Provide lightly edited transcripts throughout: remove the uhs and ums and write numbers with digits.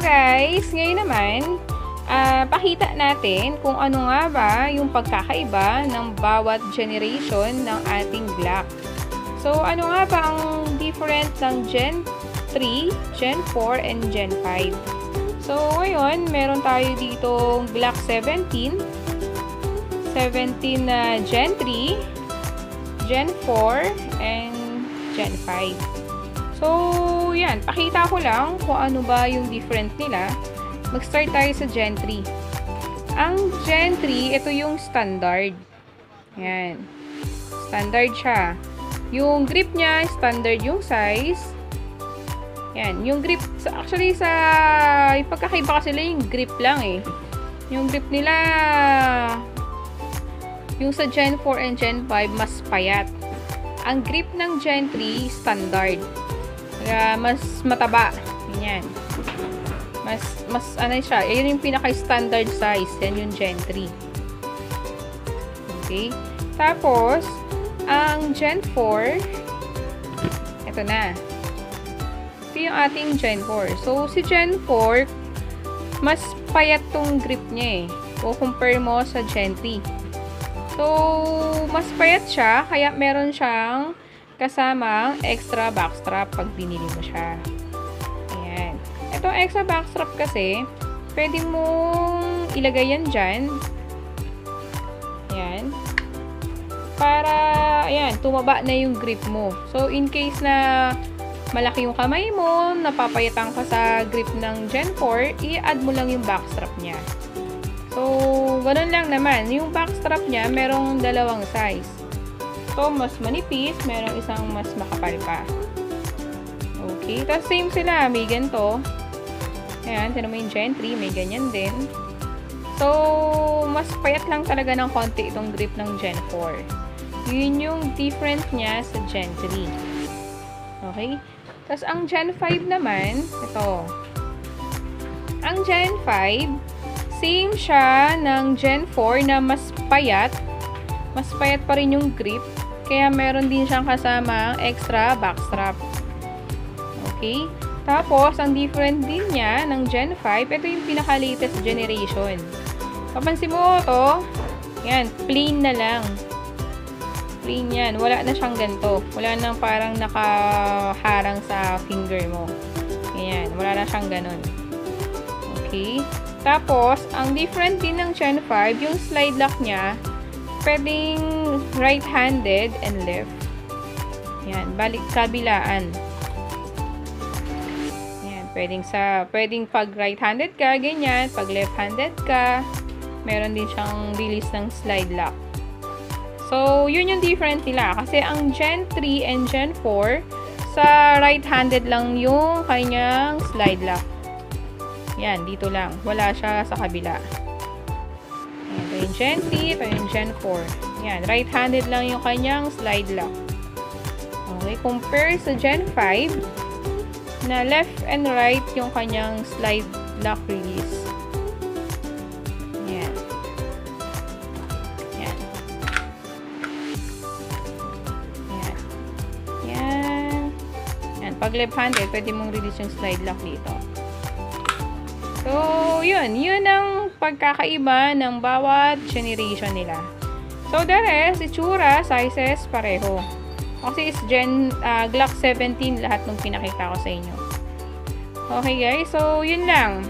guys, ngayon naman, pakita natin kung ano nga ba yung pagkakaiba ng bawat generation ng ating Glock. So, ano nga ba ang different ng Gen 3, Gen 4, and Gen 5? So, ngayon, meron tayo dito Glock 17 na Gen 3, Gen 4, and Gen 5. So, yan. Pakita ko lang kung ano ba yung different nila. Mag-start tayo sa Gen 3. Ang Gen 3, ito yung standard. Yan. Standard siya. Yung grip niya, standard yung size. Yan. Yung grip, actually yung pagkakaiba kasi yung grip lang eh. Yung grip nila, yung sa Gen 4 and Gen 5, mas payat. Ang grip ng Gen 3, standard. Kaya, mas mataba. Yan. Mas ano siya. Yun yung pinaka-standard size. Yan yung Gen 3. Okay. Tapos, ang Gen 4, ito na. Ito yung ating Gen 4. So, si Gen 4, mas payat tong grip niya eh. O compare mo sa Gen 3. So, mas payat siya. Kaya meron siyang kasamang extra backstrap pag binili mo siya. Ayan. Itong extra backstrap kasi, pwede mong ilagay yan dyan. Ayan. Para, ayan, tumaba na yung grip mo. So, in case na malaki yung kamay mo, napapayatan ka sa grip ng Gen 4, i-add mo lang yung backstrap niya. So, ganun lang naman. Yung backstrap niya, merong dalawang size. So, mas manipis, merong isang mas makapal pa. Okay. Tapos, same sila. May ganito. Ayan, tinan mo yung Gen 3, may ganyan din. So, mas payat lang talaga ng konti itong grip ng Gen 4. Yun yung different niya sa Gen 3. Okay? Tapos, ang Gen 5 naman, ito. Ang Gen 5, same siya ng Gen 4 na mas payat. Mas payat pa rin yung grip. Kaya meron din siyang kasamang extra backstrap. Okay? Tapos, ang different din niya ng Gen 5, ito yung pinaka-latest generation. Papansin mo ito, yan, plain na lang. Plain yan. Wala na siyang ganito. Wala nang parang nakaharang sa finger mo. Yan, wala na siyang ganun. Okay? Tapos, ang different din ng Gen 5, yung slide lock niya, pwedeng right-handed and left. Yan, balik kabilaan. Yan, pwedeng pag right-handed ka, ganyan. Pag left-handed ka, meron din siyang release ng slide lock. So, yun yung different nila. Kasi ang Gen 3 and Gen 4, sa right-handed lang yung kanyang slide lock. Yan, dito lang. Wala siya sa kabila. Ito yung Gen 3, ito yung Gen 4. Yan, right-handed lang yung kanyang slide lock. Okay, compare sa Gen 5, na left and right yung kanyang slide lock release. Yan. Yan. Yan. Yan. Yan. Pag left-handed, pwede mong release yung slide lock dito. So, yun. Yun ang pagkakaiba ng bawat generation nila. So, the rest, itsura, sizes, pareho. Kasi is Glock 17 lahat ng pinakita ko sa inyo. Okay guys, so yun lang.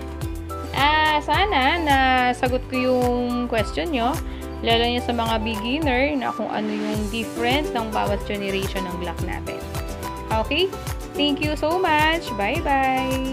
Sana nasagot ko yung question nyo. Lalo niya sa mga beginner na kung ano yung different ng bawat generation ng Glock natin. Okay? Thank you so much. Bye-bye!